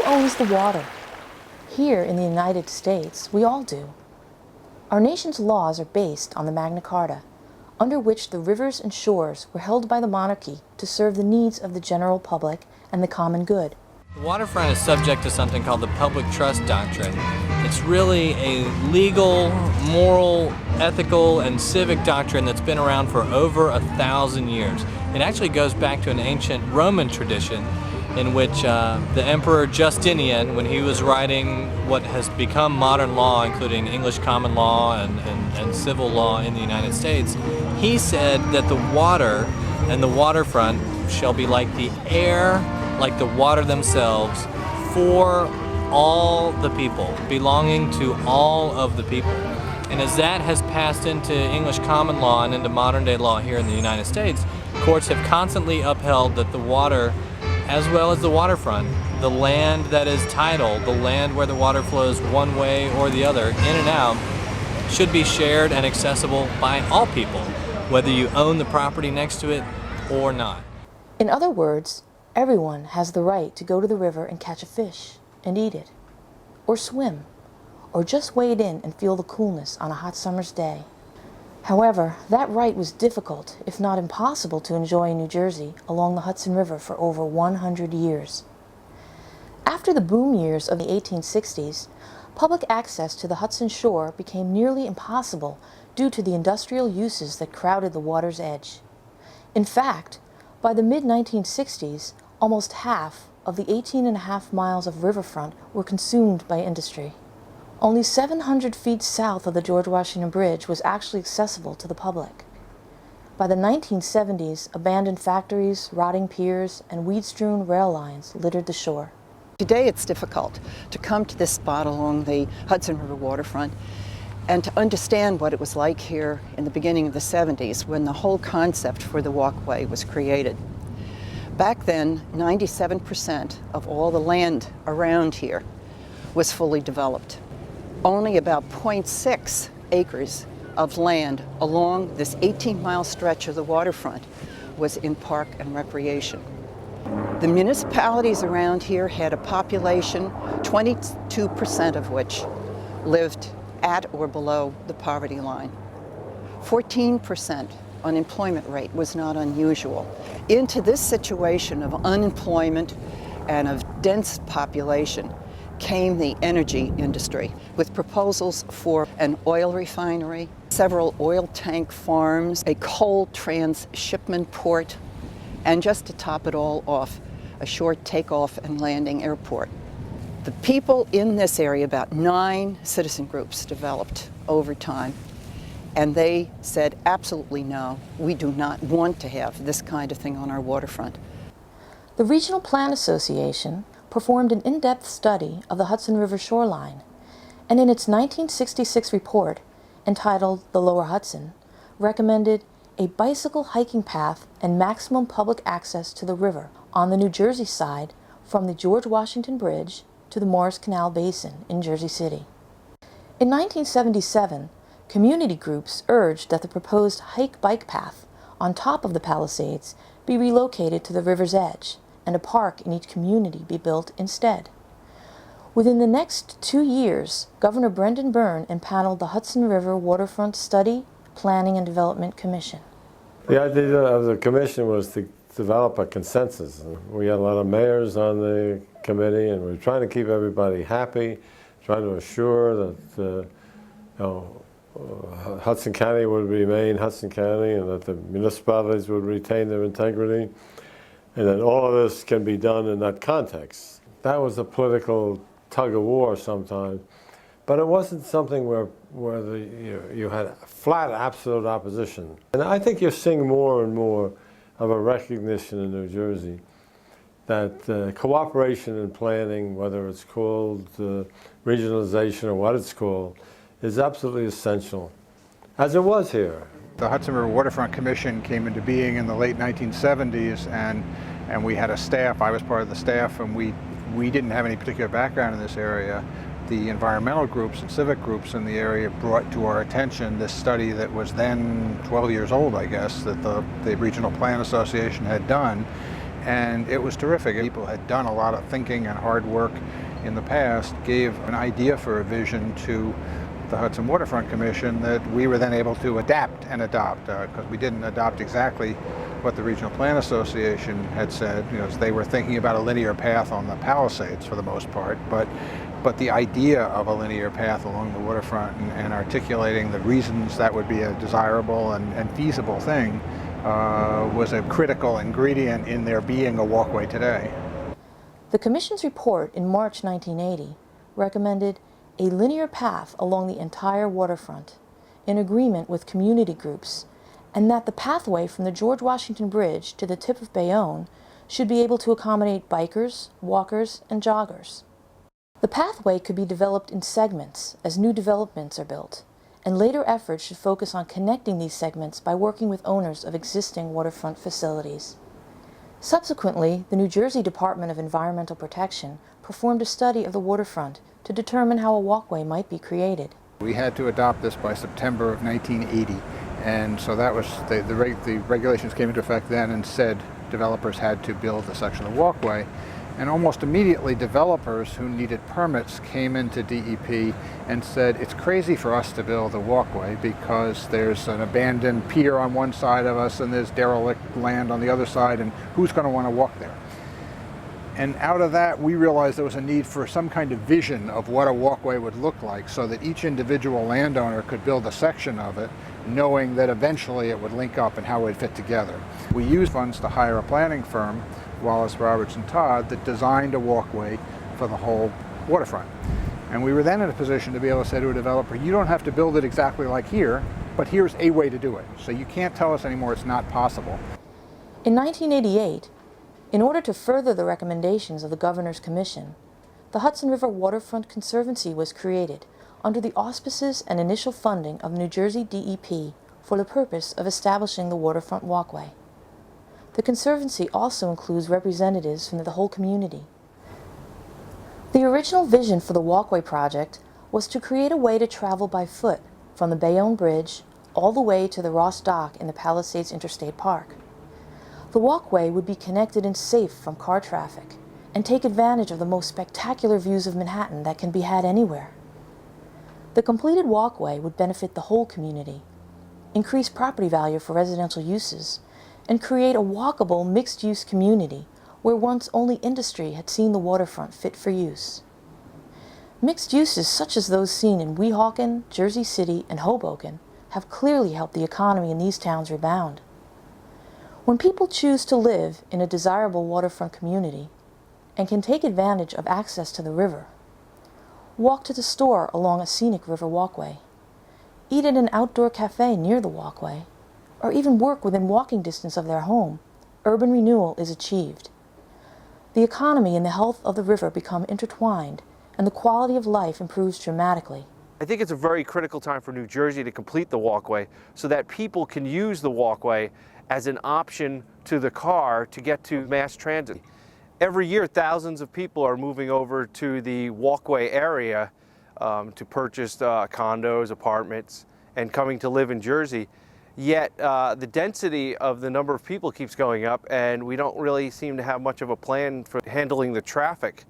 owns the water? Here in the United States, we all do. Our nation's laws are based on the Magna Carta, under which the rivers and shores were held by the monarchy to serve the needs of the general public and the common good. The waterfront is subject to something called the public trust doctrine. It's really a legal, moral, ethical, and civic doctrine that's been around for over 1,000 years. It actually goes back to an ancient Roman tradition in which the Emperor Justinian, when he was writing what has become modern law, including English common law and civil law in the United States, he said that the water and the waterfront shall be like the air, like the water themselves, for all the people, belonging to all of the people. And as that has passed into English common law and into modern day law here in the United States, courts have constantly upheld that the water, as well as the waterfront, the land that is tidal, the land where the water flows one way or the other, in and out, should be shared and accessible by all people, whether you own the property next to it or not. In other words, everyone has the right to go to the river and catch a fish and eat it, or swim, or just wade in and feel the coolness on a hot summer's day. However, that right was difficult, if not impossible, to enjoy in New Jersey along the Hudson River for over 100 years. After the boom years of the 1860s, public access to the Hudson shore became nearly impossible due to the industrial uses that crowded the water's edge. In fact, by the mid-1960s, almost half of the 18.5 miles of riverfront were consumed by industry. Only 700 feet south of the George Washington Bridge was actually accessible to the public. By the 1970s, abandoned factories, rotting piers, and weed-strewn rail lines littered the shore. Today it's difficult to come to this spot along the Hudson River waterfront and to understand what it was like here in the beginning of the 70s when the whole concept for the walkway was created. Back then, 97% of all the land around here was fully developed. Only about 0.6 acres of land along this 18-mile stretch of the waterfront was in park and recreation. The municipalities around here had a population, 22% of which lived at or below the poverty line. 14% unemployment rate was not unusual. Into this situation of unemployment and of dense population came the energy industry with proposals for an oil refinery, several oil tank farms, a coal transshipment port, and just to top it all off, a short takeoff and landing airport. The people in this area, about 9 citizen groups developed over time, and they said absolutely no, we do not want to have this kind of thing on our waterfront. The Regional Plan Association performed an in-depth study of the Hudson River shoreline, and in its 1966 report, entitled The Lower Hudson, recommended a bicycle hiking path and maximum public access to the river on the New Jersey side from the George Washington Bridge to the Morris Canal Basin in Jersey City. In 1977, community groups urged that the proposed hike-bike path on top of the Palisades be relocated to the river's edge and a park in each community be built instead. Within the next 2 years, Governor Brendan Byrne impaneled the Hudson River Waterfront Study, Planning and Development Commission. The idea of the commission was to develop a consensus. We had a lot of mayors on the committee, and we were trying to keep everybody happy, trying to assure that Hudson County would remain Hudson County and that the municipalities would retain their integrity, and that all of this can be done in that context. That was a political tug-of-war sometimes, but it wasn't something where you had flat, absolute opposition. And I think you're seeing more and more of a recognition in New Jersey that cooperation in planning, whether it's called regionalization or what it's called, is absolutely essential, as it was here. The Hudson River Waterfront Commission came into being in the late 1970s, and we had a staff. I was part of the staff, and we didn't have any particular background in this area. The environmental groups and civic groups in the area brought to our attention this study that was then 12 years old, I guess, that the Regional Plan Association had done. and it was terrific. People had done a lot of thinking and hard work in the past, gave an idea for a vision to the Hudson Waterfront Commission that we were then able to adapt and adopt, because we didn't adopt exactly what the Regional Plan Association had said. You know, they were thinking about a linear path on the Palisades for the most part, but the idea of a linear path along the waterfront and articulating the reasons that would be a desirable and feasible thing was a critical ingredient in there being a walkway today. The Commission's report in March 1980 recommended a linear path along the entire waterfront in agreement with community groups, and that the pathway from the George Washington Bridge to the tip of Bayonne should be able to accommodate bikers, walkers, and joggers. The pathway could be developed in segments as new developments are built, and later efforts should focus on connecting these segments by working with owners of existing waterfront facilities. Subsequently, the New Jersey Department of Environmental Protection performed a study of the waterfront to determine how a walkway might be created. We had to adopt this by September of 1980, and so that was the regulations came into effect then and said developers had to build a section of walkway. And almost immediately, developers who needed permits came into DEP and said, it's crazy for us to build a walkway because there's an abandoned pier on one side of us and there's derelict land on the other side, and who's going to want to walk there? And out of that, we realized there was a need for some kind of vision of what a walkway would look like so that each individual landowner could build a section of it, knowing that eventually it would link up and how it would fit together. We used funds to hire a planning firm, Wallace, Roberts, and Todd, that designed a walkway for the whole waterfront. And we were then in a position to be able to say to a developer, you don't have to build it exactly like here, but here's a way to do it. So you can't tell us anymore it's not possible. In 1988, in order to further the recommendations of the Governor's Commission, the Hudson River Waterfront Conservancy was created under the auspices and initial funding of New Jersey DEP for the purpose of establishing the waterfront walkway. The Conservancy also includes representatives from the whole community. The original vision for the walkway project was to create a way to travel by foot from the Bayonne Bridge all the way to the Ross Dock in the Palisades Interstate Park. The walkway would be connected and safe from car traffic and take advantage of the most spectacular views of Manhattan that can be had anywhere. The completed walkway would benefit the whole community, increase property value for residential uses, and create a walkable mixed-use community where once only industry had seen the waterfront fit for use. Mixed uses such as those seen in Weehawken, Jersey City, and Hoboken have clearly helped the economy in these towns rebound. When people choose to live in a desirable waterfront community and can take advantage of access to the river, walk to the store along a scenic river walkway, eat at an outdoor cafe near the walkway, or even work within walking distance of their home, urban renewal is achieved. The economy and the health of the river become intertwined, and the quality of life improves dramatically. I think it's a very critical time for New Jersey to complete the walkway so that people can use the walkway as an option to the car to get to mass transit. Every year, thousands of people are moving over to the walkway area to purchase condos, apartments, and coming to live in Jersey. Yet the density of the number of people keeps going up, and we don't really seem to have much of a plan for handling the traffic